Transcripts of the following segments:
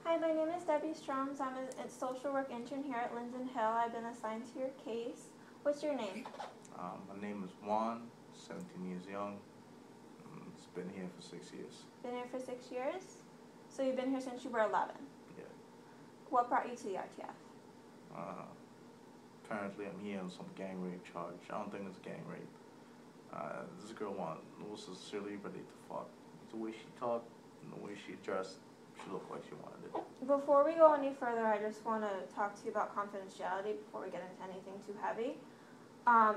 Hi, my name is Debbie Stroms. I'm a social work intern here at Linden Hill. I've been assigned to your case. What's your name? My name is Juan, 17 years young. It's been here for 6 years. Been here for 6 years? So you've been here since you were 11? Yeah. What brought you to the RTF? Apparently I'm here on some gang rape charge. I don't think it's gang rape. This girl was sincerely ready to fuck. The way she talked and the way she dressed, she looked like she wanted it. Before we go any further, I just want to talk to you about confidentiality before we get into anything too heavy.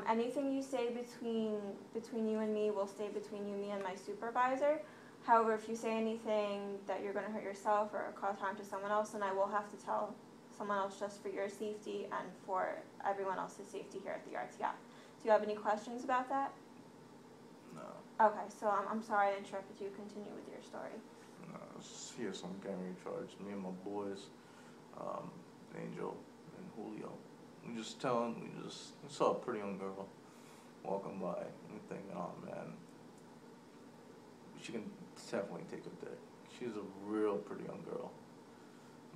Anything you say between you and me will stay between you, me, and my supervisor. However, if you say anything that you're going to hurt yourself or cause harm to someone else, then I will have to tell someone else just for your safety and for everyone else's safety here at the RTF. Do you have any questions about that? No. Okay, so I'm sorry I interrupted you. Continue with your story. Here's some gang rape charge. Me and my boys, Angel and Julio. We saw a pretty young girl walking by. We think, oh man, she can definitely take a dick. She's a real pretty young girl.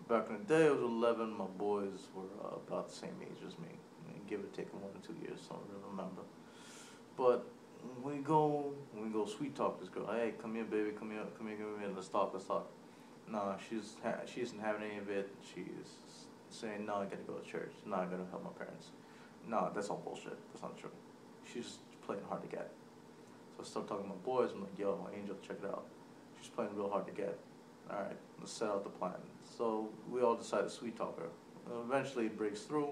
Back in the day, I was 11. My boys were about the same age as me. I mean, give or take 1 or 2 years, so I don't really remember. But we go sweet talk this girl. Hey, come here, baby, come here, let's talk. No, she isn't having any of it. She's saying, no, I gotta go to church. No, I gotta help my parents. No, that's all bullshit. That's not true. She's playing hard to get. So I start talking to my boys. I'm like, yo, Angel, check it out. She's playing real hard to get. All right, let's set out the plan. So we all decided to sweet talk her. Eventually it breaks through.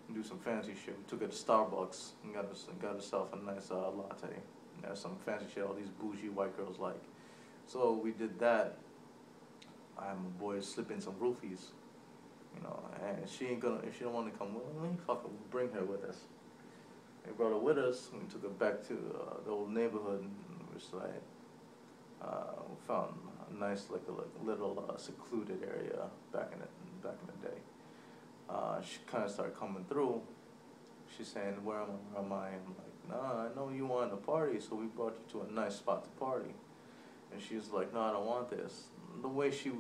We do some fancy shit. We took her to Starbucks and got herself a nice latte. And some fancy shit all these bougie white girls like. So we did that. I had my boys slip in some roofies. You know, and if she don't want to come with me, fuck her, we'll bring her with us. We brought her with us, and we took her back to the old neighborhood, and we found a nice, like a little secluded area back in the day. She kind of started coming through. She's saying, where am I? I'm like, nah, I know you wanted to party, so we brought you to a nice spot to party. And she's like, no, I don't want this. The way she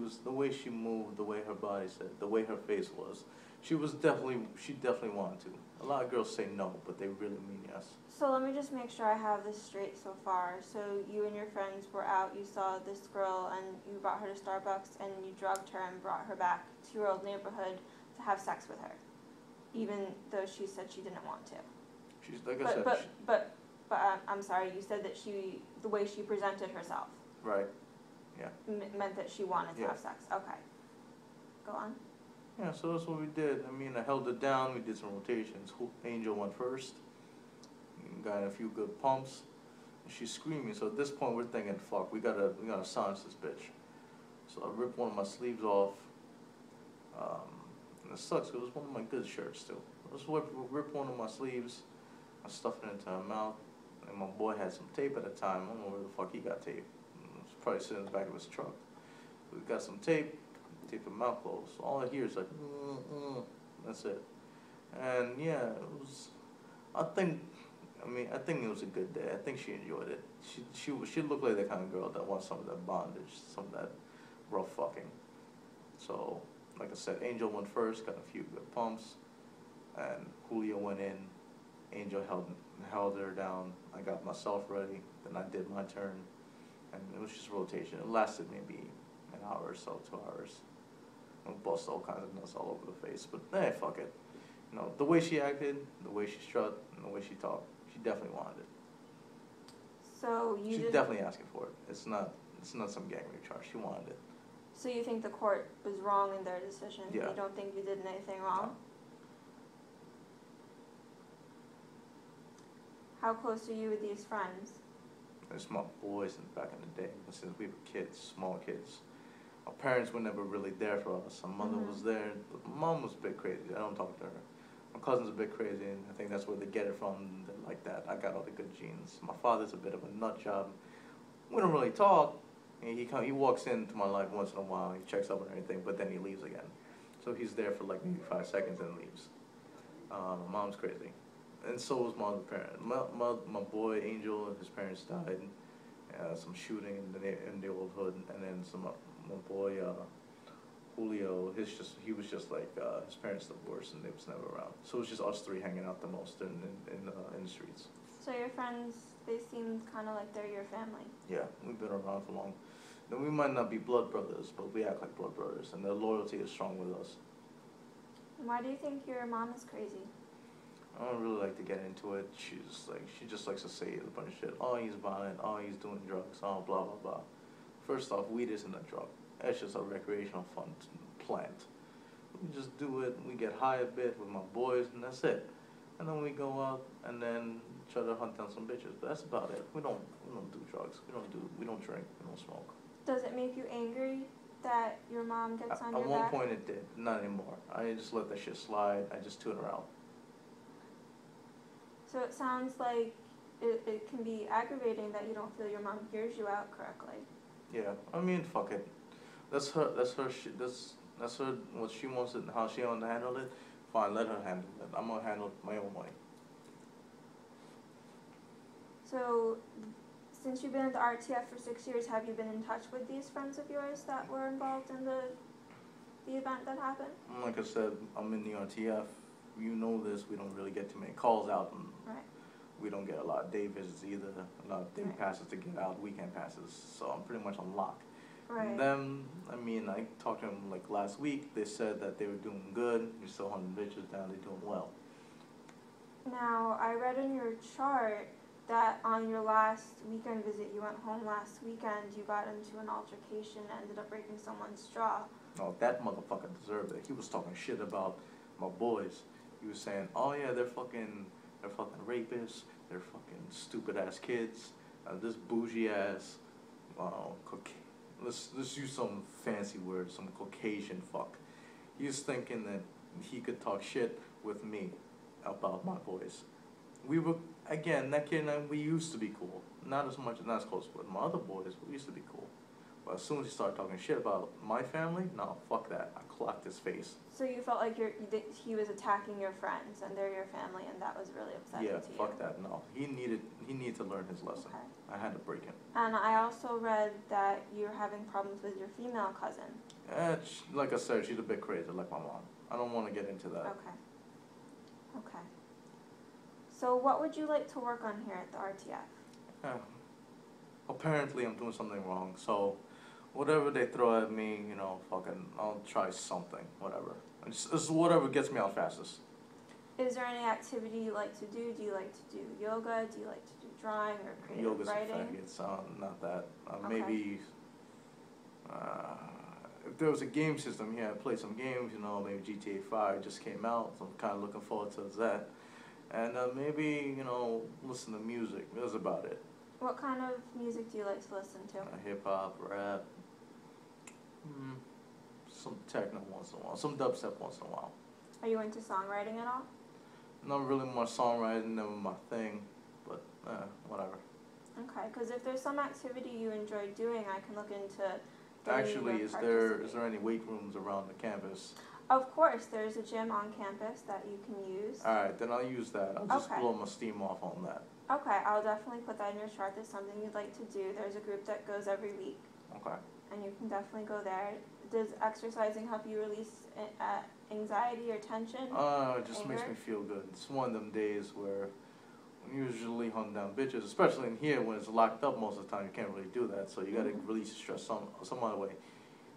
moved, the way her body said, the way her face was, she definitely wanted to. A lot of girls say no, but they really mean yes. So let me just make sure I have this straight so far. So you and your friends were out, you saw this girl, and you brought her to Starbucks, and you drugged her and brought her back to your old neighborhood to have sex with her, even though she said she didn't want to. She's like I said. But I'm sorry. You said that the way she presented herself. Right. Yeah. Meant that she wanted to have sex. Okay. Go on. Yeah, so that's what we did. I mean, I held it down. We did some rotations. Angel went first. Got a few good pumps. She's screaming. So at this point, we're thinking, fuck, we gotta silence this bitch. So I ripped one of my sleeves off. And it sucks because it was one of my good shirts too. I just ripped one of my sleeves. I stuffed it into her mouth. And my boy had some tape at the time. I don't know where the fuck he got tape. It was probably sitting in the back of his truck. We got some tape. Tape her mouth closed. So all I hear is like, that's it. And yeah, it was. I think it was a good day. I think she enjoyed it. She looked like the kind of girl that wants some of that bondage, some of that rough fucking. So, like I said, Angel went first, got a few good pumps, and Julio went in. Angel held her down. I got myself ready. Then I did my turn, and it was just a rotation. It lasted maybe an hour or so, 2 hours. I bust all kinds of nuts all over the face, but hey, fuck it. You know, the way she acted, the way she strut, and the way she talked, she definitely wanted it. So she's definitely asking for it. It's not some gang rape charge. She wanted it. So you think the court was wrong in their decision? Yeah. You don't think you did anything wrong? No. How close are you with these friends? It's my boys back in the day, since we were kids, small kids. Our parents were never really there for us. Our mother was there. But my mom was a bit crazy. I don't talk to her. My cousin's a bit crazy, and I think that's where they get it from. They're like that. I got all the good genes. My father's a bit of a nut job. We don't really talk. He walks into my life once in a while. He checks up on everything, but then he leaves again. So he's there for like maybe 5 seconds and leaves. Mom's crazy. And so was my other parent. My boy, Angel, his parents died. Some shooting in the old hood. And then my boy, Julio, he was just like his parents divorced and they was never around. So it was just us three hanging out the most in the streets. So your friends, they seem kind of like they're your family. Yeah, we've been around for long. Then we might not be blood brothers, but we act like blood brothers, and their loyalty is strong with us. Why do you think your mom is crazy? I don't really like to get into it. She just likes to say a bunch of shit. Oh, he's violent. Oh, he's doing drugs. Oh, blah blah blah. First off, weed isn't a drug. It's just a recreational fun plant. We just do it. We get high a bit with my boys, and that's it. And then we go out and then try to hunt down some bitches. But that's about it. We don't do drugs. We don't drink. We don't smoke. Does it make you angry that your mom gets on your At back? one point it did. Not anymore. I just let that shit slide. I just tune her out. So it sounds like it can be aggravating that you don't feel your mom hears you out correctly. Yeah, I mean, fuck it. That's her shit. That's her, what she wants it, how she wants to handle it. Fine, let her handle it. I'm gonna handle my own way. So, since you've been at the RTF for 6 years, have you been in touch with these friends of yours that were involved in the event that happened? Like I said, I'm in the RTF. You know this. We don't really get too many calls out, and Right. we don't get a lot of day visits either. A lot of day Right. passes to get out, weekend passes. So I'm pretty much on lock. Right. Then, I mean, I talked to them like last week. They said that they were doing good. You're still hunting bitches down. They're doing well. Now, I read in your chart that on your last weekend visit, you went home last weekend, you got into an altercation and ended up breaking someone's jaw. Oh, that motherfucker deserved it. He was talking shit about my boys. He was saying, oh yeah, they're fucking rapists. They're fucking stupid ass kids. This bougie ass, let's use some fancy words, some Caucasian fuck. He was thinking that he could talk shit with me about my boys. We were, again, that kid and I, we used to be cool. Not as much, not as close, but my other boys, we used to be cool. But as soon as he started talking shit about my family, no, fuck that. I clocked his face. So you felt like he was attacking your friends and they're your family, and that was really upsetting to you. Yeah, fuck that, no. He needed to learn his lesson. Okay. I had to break him. And I also read that you're having problems with your female cousin. Like I said, she's a bit crazy, like my mom. I don't want to get into that. Okay. Okay. So what would you like to work on here at the RTF? Apparently I'm doing something wrong, so whatever they throw at me, you know, fucking, I'll try something, whatever. It's whatever gets me out fastest. Is there any activity you like to do? Do you like to do yoga? Do you like to do drawing or creative Yoga's writing? a faggot, not that. Okay. Maybe, if there was a game system here, I'd play some games, you know, maybe GTA 5 just came out, so I'm kind of looking forward to that. And maybe, you know, listen to music. That's about it. What kind of music do you like to listen to? Hip-hop, rap, some techno once in a while, some dubstep once in a while. Are you into songwriting at all? Not really my songwriting, never my thing, but whatever. Okay, because if there's some activity you enjoy doing, I can look into getting Actually, you is to there participate. any weight rooms around the campus? Of course, there's a gym on campus that you can use. Alright, then I'll use that. I'll just Okay. blow my steam off on that. Okay, I'll definitely put that in your chart. That's something you'd like to do. There's a group that goes every week, Okay. and you can definitely go there. Does exercising help you release anxiety or tension? It just makes Anger? me feel good. It's one of them days where we usually hunt down bitches, especially in here when it's locked up most of the time, you can't really do that. So you gotta Mhm. release stress some other way.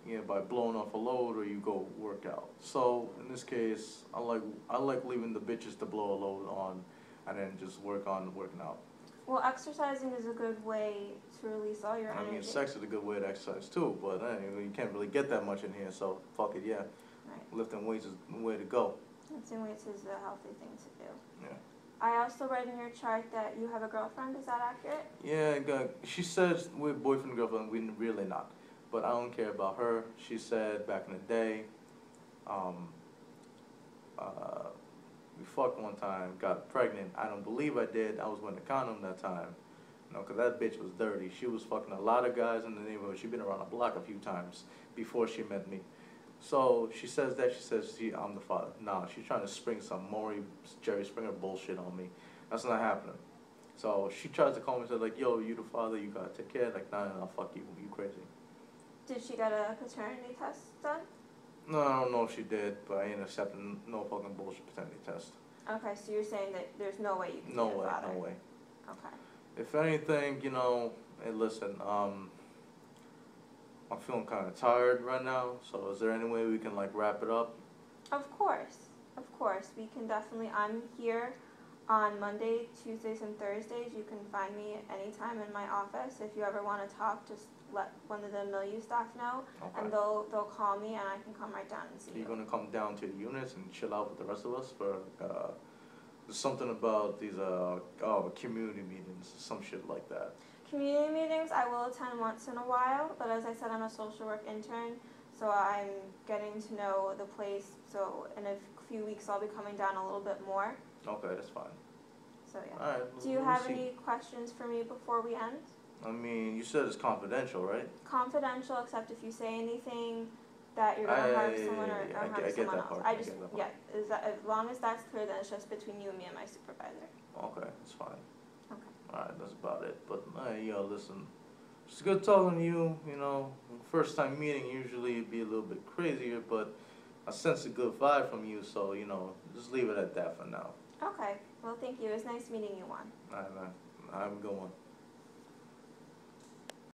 You know, by blowing off a load or you go work out. So in this case, I like leaving the bitches to blow a load on and then just work on working out. Well, exercising is a good way to release all your I energy. mean, sex is a good way to exercise too, but you can't really get that much in here, so fuck it, yeah. Right. Lifting weights is the way to go. Lifting weights is a healthy thing to do. Yeah. I also read in your chart that you have a girlfriend. Is that accurate? Yeah, she says we're boyfriend and girlfriend, we're really not. But I don't care about her. She said back in the day, we fucked one time, got pregnant. I don't believe I did. I was wearing a condom that time. You know, 'cause that bitch was dirty. She was fucking a lot of guys in the neighborhood. She'd been around the block a few times before she met me. So she says that, I'm the father. Nah, she's trying to spring some Jerry Springer bullshit on me. That's not happening. So she tries to call me and said like, yo, you the father, you gotta take care. Like, nah, fuck you, you crazy. Did she get a paternity test done? No, I don't know if she did, but I ain't accepting no fucking bullshit paternity test. Okay, so you're saying that there's no way you can No be a way, father? no way. Okay. If anything, you know, hey, listen, I'm feeling kind of tired right now, so is there any way we can, like, wrap it up? Of course, we can definitely, I'm here on Monday, Tuesdays, and Thursdays. You can find me anytime in my office. If you ever want to talk, just let one of the milieu staff know, Okay. and they'll call me, and I can come right down and see You're you. gonna come down to the units and chill out with the rest of us for, there's something about these, community meetings, some shit like that. Community meetings I will attend once in a while, but as I said, I'm a social work intern, so I'm getting to know the place. So in a few weeks, I'll be coming down a little bit more. Okay, that's fine. So yeah. Alright. Do you have any questions for me before we end? I mean, you said it's confidential, right? Confidential, except if you say anything that you're gonna harm someone or I harm get someone that else. part. I just, yeah, is that, as long as that's clear, then it's just between you and me and my supervisor. Okay, that's fine. Okay. Alright, that's about it. But, yo, listen, it's good talking to you, you know. First time meeting, usually it'd be a little bit crazier, but I sense a good vibe from you, so, you know, just leave it at that for now. Okay, well, thank you. It was nice meeting you, Juan. Alright, man. Have a good one.